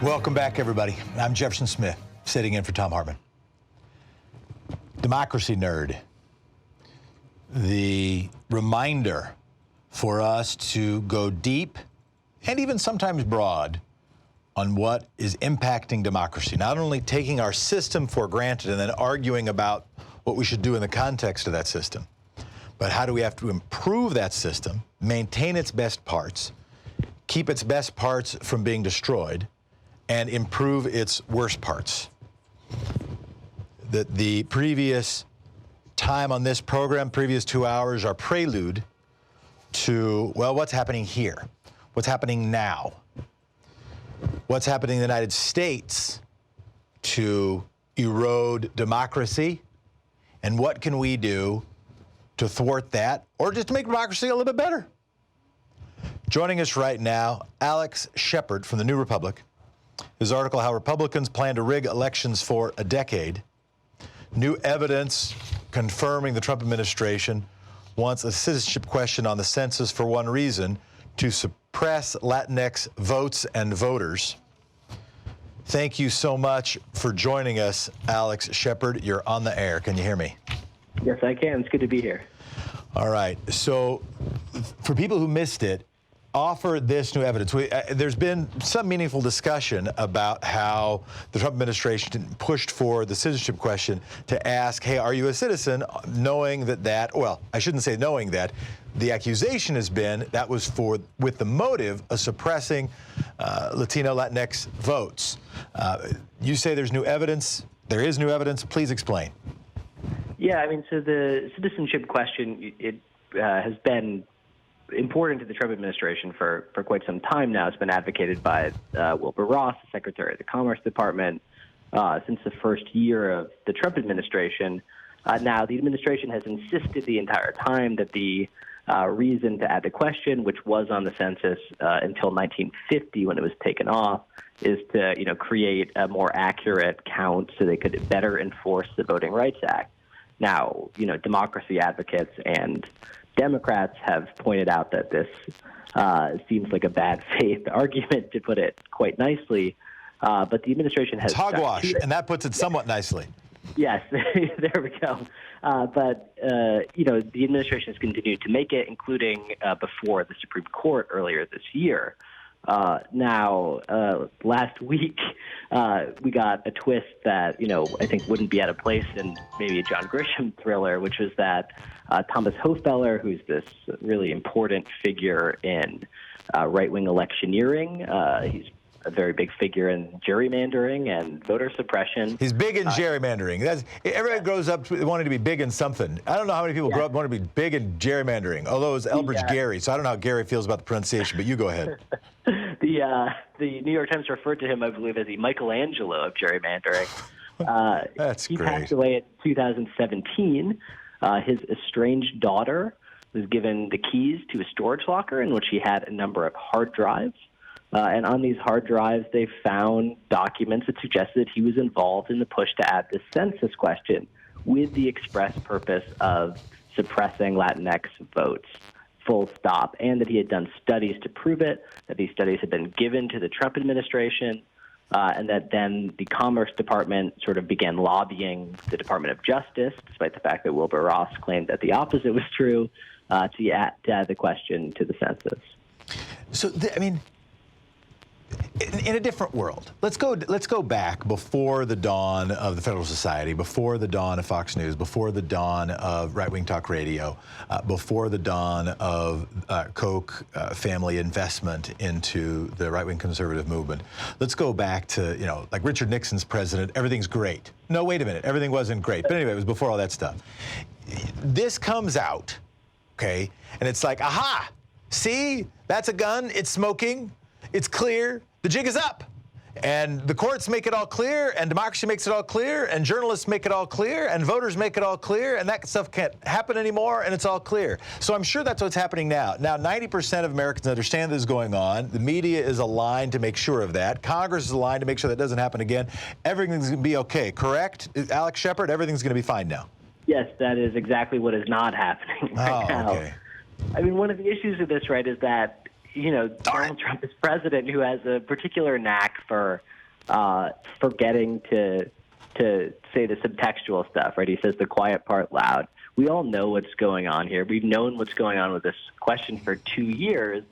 Welcome back, everybody. I'm Jefferson Smith, sitting in for Thom Hartmann. Democracy nerd. The reminder for us to go deep and even sometimes broad on what is impacting democracy. Not only taking our system for granted and then arguing about what we should do in the context of that system, but how do we have to improve that system, maintain its best parts, keep its best parts from being destroyed, and improve its worst parts. The previous time on this program, previous 2 hours, are prelude to, well, what's happening here? What's happening now? What's happening in the United States to erode democracy? And what can we do to thwart that, or just to make democracy a little bit better? Joining us right now, Alex Shepard from the New Republic. His article, How Republicans Plan to Rig Elections for a Decade. New evidence confirming the Trump administration wants a citizenship question on the census for one reason: to suppress Latinx votes and voters. Thank you so much for joining us, Alex Shepard. You're on the air. Can you hear me? Yes, I can. It's good to be here. All right. So for people who missed it, offer this new evidence. There's been some meaningful discussion about how the Trump administration pushed for the citizenship question to ask, hey, are you a citizen? Knowing that, well, I shouldn't say knowing that. The accusation has been that was with the motive of suppressing Latino, Latinx votes. You say there's new evidence. There is new evidence. Please explain. Yeah, I mean, so the citizenship question, it has been important to the Trump administration for quite some time now. It's been advocated by Wilbur Ross, the Secretary of the Commerce Department, since the first year of the Trump administration. Now, the administration has insisted the entire time that the reason to add the question, which was on the census until 1950 when it was taken off, is to create a more accurate count so they could better enforce the Voting Rights Act. Now, democracy advocates and Democrats have pointed out that this seems like a bad faith argument, to put it quite nicely. But the administration has... It's hogwash, and that puts it somewhat nicely. Yes, there we go. But the administration has continued to make it, including before the Supreme Court earlier this year. Now, last week, we got a twist that, I think wouldn't be out of place in maybe a John Grisham thriller, which was that Thomas Hofeller, who's this really important figure in right-wing electioneering, he's a very big figure in gerrymandering and voter suppression. He's big in gerrymandering. Everybody grows up wanting to be big in something. I don't know how many people grow up wanting to be big in gerrymandering, although it was Elbridge Gary, so I don't know how Gary feels about the pronunciation, but you go ahead. The New York Times referred to him, I believe, as the Michelangelo of gerrymandering. That's he great. Passed away in 2017. His estranged daughter was given the keys to a storage locker in which he had a number of hard drives. And on these hard drives, they found documents that suggested he was involved in the push to add the census question with the express purpose of suppressing Latinx votes, full stop, and that he had done studies to prove it, that these studies had been given to the Trump administration, and that then the Commerce Department sort of began lobbying the Department of Justice, despite the fact that Wilbur Ross claimed that the opposite was true, to add the question to the census. So, in a different world, let's go back before the dawn of the Federal Society, before the dawn of Fox News, before the dawn of right-wing talk radio, before the dawn of Koch family investment into the right-wing conservative movement. Let's go back to, like Richard Nixon's president, everything's great. No, wait a minute, everything wasn't great. But anyway, it was before all that stuff. This comes out, okay, and it's like, aha, see, that's a gun, it's smoking. It's clear. The jig is up. And the courts make it all clear, and democracy makes it all clear, and journalists make it all clear, and voters make it all clear, and that stuff can't happen anymore, and it's all clear. So I'm sure that's what's happening now. Now, 90% of Americans understand this is going on. The media is aligned to make sure of that. Congress is aligned to make sure that doesn't happen again. Everything's going to be okay, correct? Alex Shepard, everything's going to be fine now. Yes, that is exactly what is not happening right now. Okay. I mean, one of the issues of this, right, is that Donald Trump is president who has a particular knack for forgetting to say the subtextual stuff, right? He says the quiet part loud. We all know what's going on here. We've known what's going on with this question for 2 years.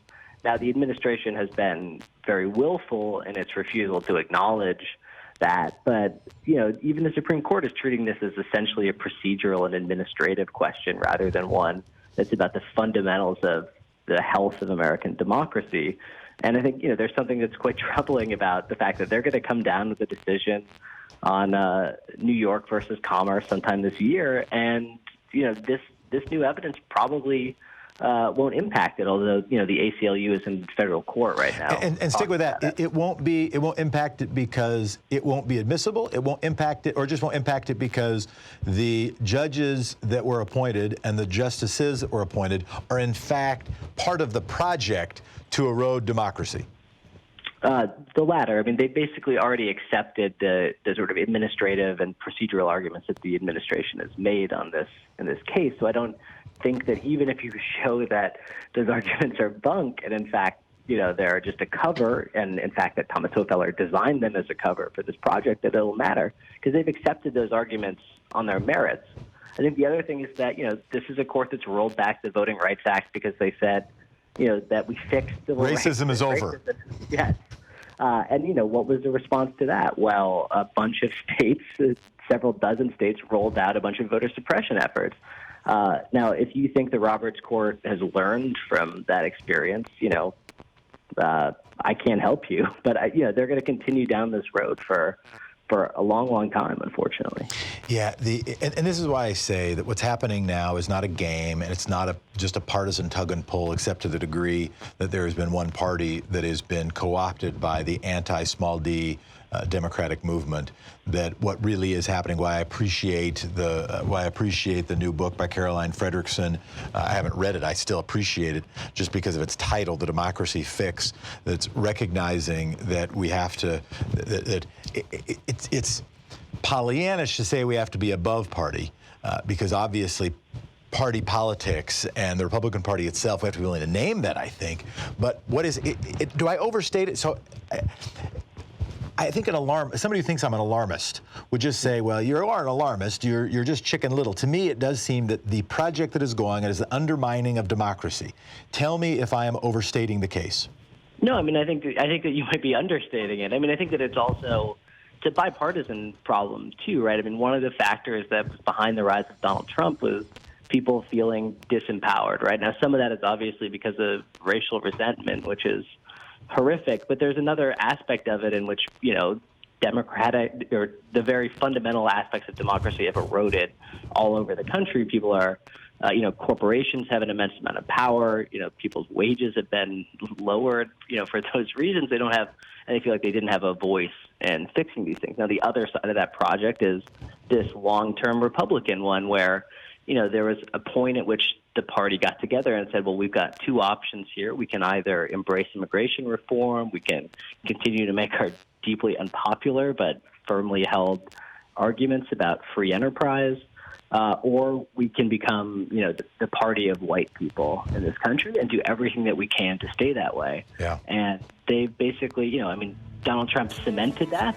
Now, the administration has been very willful in its refusal to acknowledge that. But, even the Supreme Court is treating this as essentially a procedural and administrative question rather than one that's about the fundamentals of the health of American democracy. And I think, there's something that's quite troubling about the fact that they're going to come down with a decision on New York versus Commerce sometime this year. And, this new evidence probably won't impact it, although, the ACLU is in federal court right now. And stick with that. It won't impact it because it won't be admissible. It won't impact it, or just won't impact it because the judges that were appointed and the justices that were appointed are in fact part of the project to erode democracy. The latter. I mean, they basically already accepted the sort of administrative and procedural arguments that the administration has made in this case. So I don't think that even if you show that those arguments are bunk and in fact, they're just a cover, and in fact that Thomas Hofeller designed them as a cover for this project, that it'll matter because they've accepted those arguments on their merits. I think the other thing is that, this is a court that's rolled back the Voting Rights Act because they said, that we fixed civil rights. Racism is over. Yes. And, what was the response to that? Well, a bunch of states, several dozen states, rolled out a bunch of voter suppression efforts. Now, if you think the Roberts Court has learned from that experience, I can't help you. But, they're going to continue down this road for a long, long time, unfortunately. Yeah, and this is why I say that what's happening now is not a game, and it's not just a partisan tug and pull, except to the degree that there has been one party that has been co-opted by the anti-small d Democratic movement. That what really is happening, why I appreciate the new book by Caroline Frederickson. I haven't read it. I still appreciate it just because of its title, The Democracy Fix. That's recognizing that we have to. It's Pollyannish to say we have to be above party because obviously party politics and the Republican Party itself, we have to be willing to name that, I think. But what is it? Do I overstate it? So I think somebody who thinks I'm an alarmist would just say, well, you are an alarmist. You're just Chicken Little. To me, it does seem that the project that is going is the undermining of democracy. Tell me if I am overstating the case. No, I mean, I think that you might be understating it. I mean, I think that it's a bipartisan problem too, right? I mean, one of the factors that was behind the rise of Donald Trump was people feeling disempowered, right? Now, some of that is obviously because of racial resentment, which is horrific, but there's another aspect of it in which, democratic or the very fundamental aspects of democracy have eroded all over the country. People are, corporations have an immense amount of power. People's wages have been lowered, for those reasons. They feel like they didn't have a voice in fixing these things. Now, the other side of that project is this long-term Republican one where, there was a point at which the party got together and said, well, we've got two options here. We can either embrace immigration reform, we can continue to make our deeply unpopular but firmly held arguments about free enterprise, or we can become, the party of white people in this country and do everything that we can to stay that way. Yeah. And they basically, Donald Trump cemented that,